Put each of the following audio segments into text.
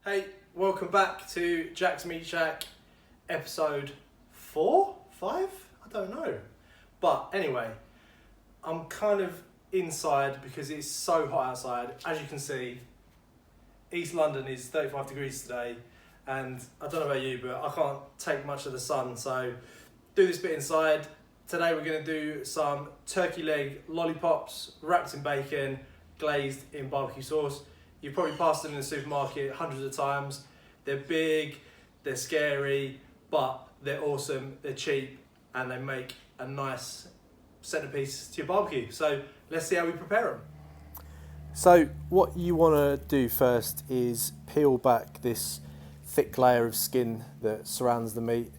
Hey, welcome back to Jack's Meat Shack, episode 4? 5? I don't know. But anyway, I'm kind of inside because it's so hot outside. As you can see, East London is 35 degrees today, and I don't know about you, but I can't take much of the sun, so do this bit inside. Today we're going to do some turkey leg lollipops wrapped in bacon, glazed in barbecue sauce. You've probably passed them in the supermarket hundreds of times. They're big, they're scary, but they're awesome, they're cheap, and they make a nice centerpiece to your barbecue. So let's see how we prepare them. So what you want to do first is peel back this thick layer of skin that surrounds the meat.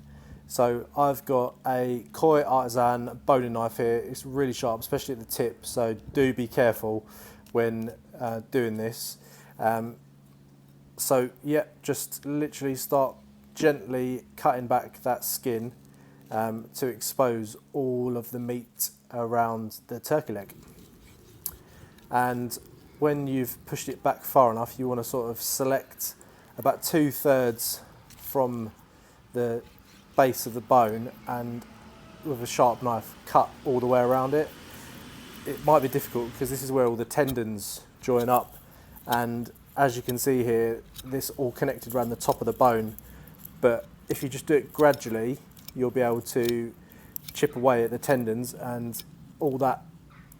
So I've got a Koi Artisan boning knife here. It's really sharp, especially at the tip, so do be careful when doing this. So yeah, just literally start gently cutting back that skin to expose all of the meat around the turkey leg. And when you've pushed it back far enough, you want to sort of select about 2/3 from the base of the bone and with a sharp knife cut all the way around it. It might be difficult because this is where all the tendons join up, and as you can see here, this all connected around the top of the bone, but if you just do it gradually, you'll be able to chip away at the tendons and all that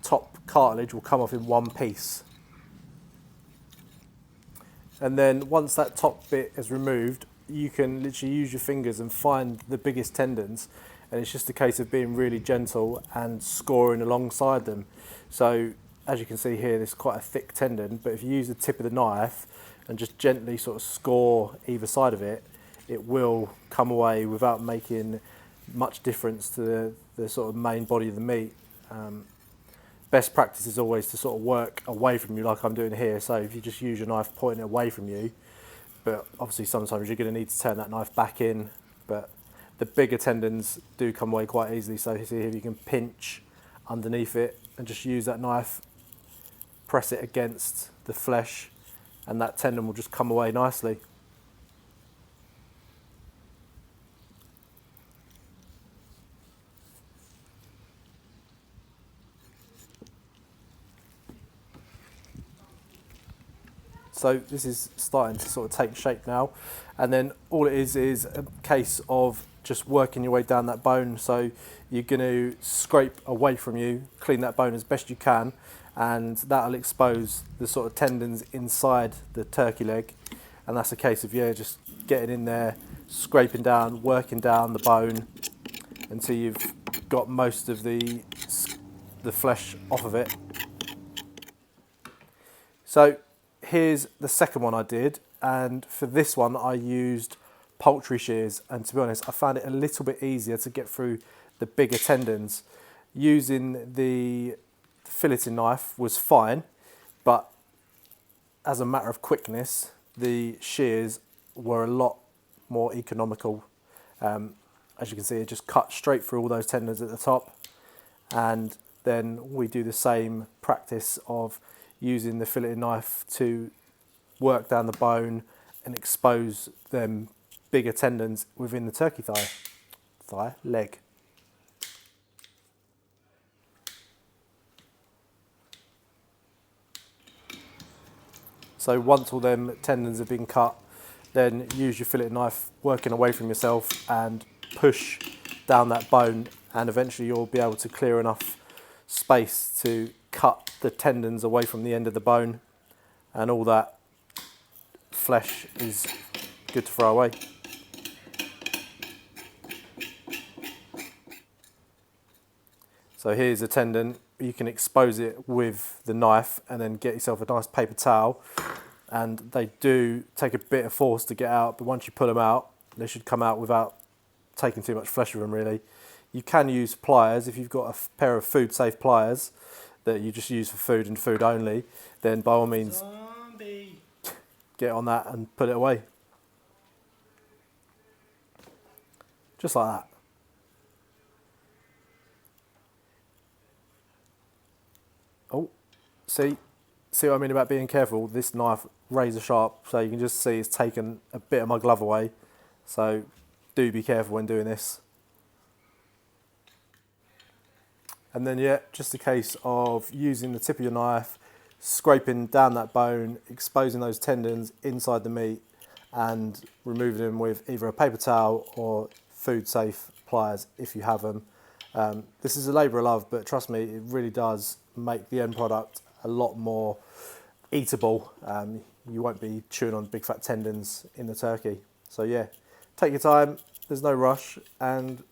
top cartilage will come off in one piece. And then once that top bit is removed, you can literally use your fingers and find the biggest tendons, and it's just a case of being really gentle and scoring alongside them. So as you can see here, there's quite a thick tendon, but if you use the tip of the knife and just gently sort of score either side of it, it will come away without making much difference to the sort of main body of the meat. Best practice is always to sort of work away from you like I'm doing here. So if you just use your knife pointing away from you, but obviously sometimes you're going to need to turn that knife back in, but the bigger tendons do come away quite easily. So see here, you can pinch underneath it and just use that knife, press it against the flesh, and that tendon will just come away nicely. So this is starting to sort of take shape now, and then all it is a case of just working your way down that bone. So you're going to scrape away from you, clean that bone as best you can, and that'll expose the sort of tendons inside the turkey leg. And that's a case of, yeah, just getting in there, scraping down, working down the bone until you've got most of the flesh off of it. So here's the second one I did, and for this one I used poultry shears, and to be honest I found it a little bit easier to get through the bigger tendons. Using the filleting knife was fine, but as a matter of quickness the shears were a lot more economical. As you can see, it just cut straight through all those tendons at the top, and then we do the same practice of using the filleting knife to work down the bone and expose them bigger tendons within the turkey leg. So once all them tendons have been cut, then use your fillet knife, working away from yourself, and push down that bone, and eventually you'll be able to clear enough space to cut the tendons away from the end of the bone, and all that flesh is good to throw away. So here's a tendon. You can expose it with the knife and then get yourself a nice paper towel, and they do take a bit of force to get out, but once you pull them out they should come out without taking too much flesh with them really. You can use pliers if you've got a pair of food safe pliers that you just use for food and food only, then by all means get on that and put it away. Just like that. Oh, see, see what I mean about being careful? This knife, razor sharp, so you can just see it's taken a bit of my glove away. So do be careful when doing this. And then yeah, just a case of using the tip of your knife, scraping down that bone, exposing those tendons inside the meat, and removing them with either a paper towel or food safe pliers if you have them. This is a labour of love, but trust me, it really does make the end product a lot more eatable. You won't be chewing on big fat tendons in the turkey. So yeah, take your time, there's no rush, and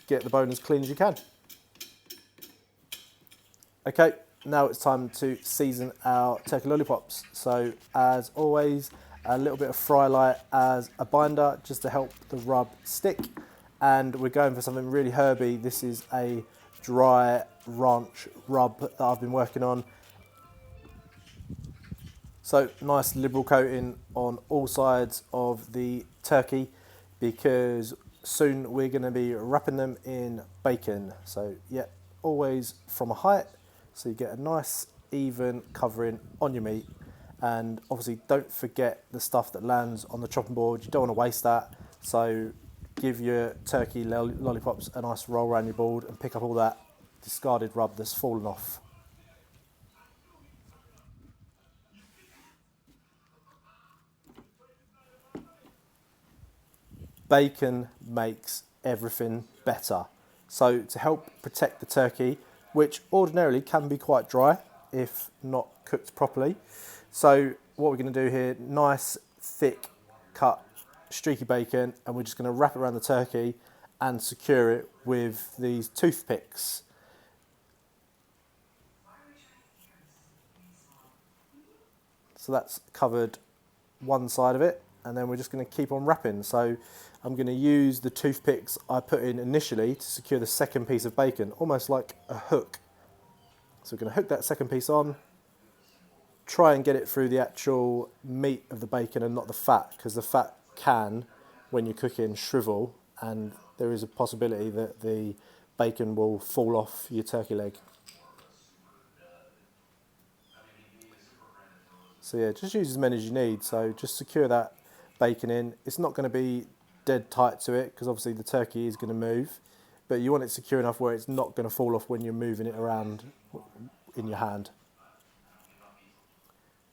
get the bone as clean as you can. Okay, now it's time to season our turkey lollipops. So as always, a little bit of fry light as a binder just to help the rub stick. And we're going for something really herby. This is a dry ranch rub that I've been working on. So nice liberal coating on all sides of the turkey because soon we're going to be wrapping them in bacon. So yeah, always from a height so you get a nice even covering on your meat. And obviously don't forget the stuff that lands on the chopping board. You don't want to waste that. So give your turkey lollipops a nice roll around your board and pick up all that discarded rub that's fallen off. Bacon makes everything better. So to help protect the turkey, which ordinarily can be quite dry if not cooked properly. So what we're going to do here, nice thick cut streaky bacon, and we're just going to wrap it around the turkey and secure it with these toothpicks. So that's covered one side of it, and then we're just going to keep on wrapping. So I'm going to use the toothpicks I put in initially to secure the second piece of bacon, almost like a hook. So we're going to hook that second piece on, try and get it through the actual meat of the bacon and not the fat, because the fat can, when you're cooking, shrivel, and there is a possibility that the bacon will fall off your turkey leg. So yeah, just use as many as you need. So just secure that bacon in. It's not going to be dead tight to it because obviously the turkey is going to move, but you want it secure enough where it's not going to fall off when you're moving it around in your hand.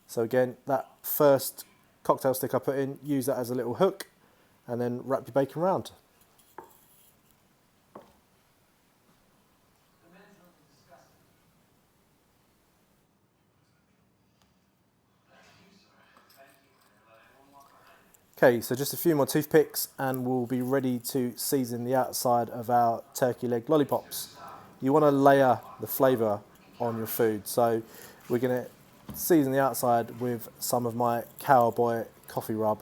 So again, that first cocktail stick I put in, use that as a little hook and then wrap your bacon around. Okay, so just a few more toothpicks and we'll be ready to season the outside of our turkey leg lollipops. You want to layer the flavour on your food, so we're going to season the outside with some of my cowboy coffee rub.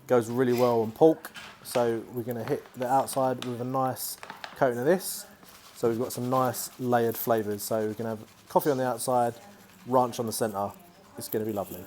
Goes really well on pork, so we're going to hit the outside with a nice coating of this. So we've got some nice layered flavours. So we're going to have coffee on the outside, ranch on the centre. It's going to be lovely.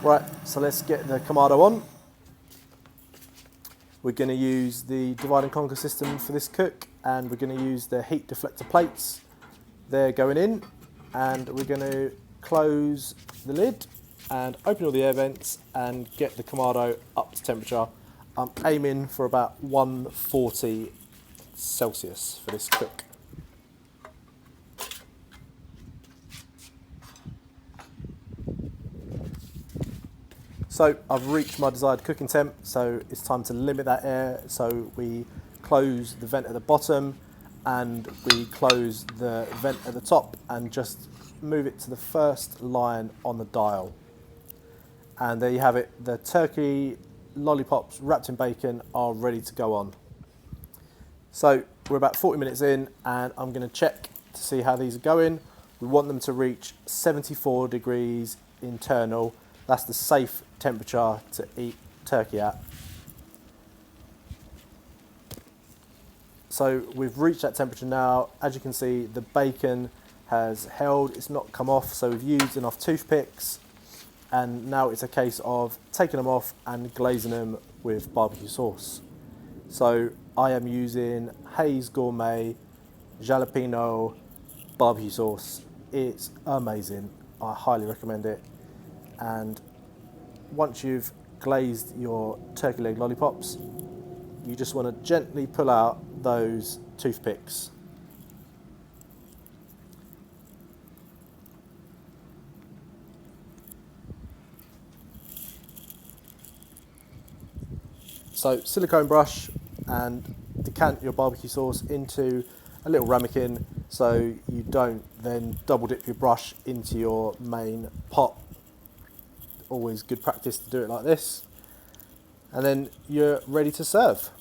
Right, so let's get the Kamado on. We're going to use the divide and conquer system for this cook, and we're going to use the heat deflector plates. They're going in, and we're going to close the lid and open all the air vents and get the Kamado up to temperature. I'm aiming for about 140 Celsius for this cook. So I've reached my desired cooking temp, so it's time to limit that air. So we close the vent at the bottom and we close the vent at the top and just move it to the first line on the dial. And there you have it. The turkey lollipops wrapped in bacon are ready to go on. So we're about 40 minutes in and I'm going to check to see how these are going. We want them to reach 74 degrees internal. That's the safe temperature to eat turkey at. So we've reached that temperature now. As you can see, the bacon has held, it's not come off, so we've used enough toothpicks, and now it's a case of taking them off and glazing them with barbecue sauce. So I am using Hayes Gourmet jalapeño barbecue sauce. It's amazing. I highly recommend it. And once you've glazed your turkey leg lollipops, you just want to gently pull out those toothpicks. So silicone brush and decant your barbecue sauce into a little ramekin so you don't then double dip your brush into your main pot. Always good practice to do it like this. And then you're ready to serve.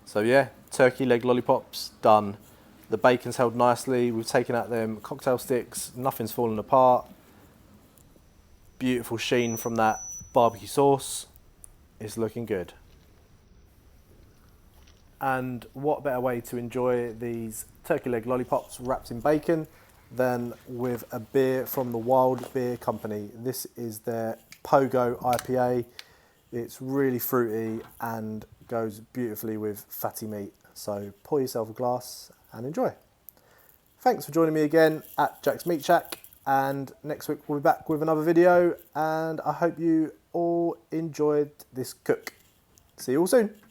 So yeah, turkey leg lollipops done. The bacon's held nicely. We've taken out them cocktail sticks. Nothing's fallen apart. Beautiful sheen from that barbecue sauce. It's looking good. And what better way to enjoy these turkey leg lollipops wrapped in bacon than with a beer from the Wild Beer Company. This is their Pogo IPA. It's really fruity and goes beautifully with fatty meat. So pour yourself a glass and enjoy. Thanks for joining me again at Jack's Meat Shack, and next week we'll be back with another video, and I hope you all enjoyed this cook. See you all soon.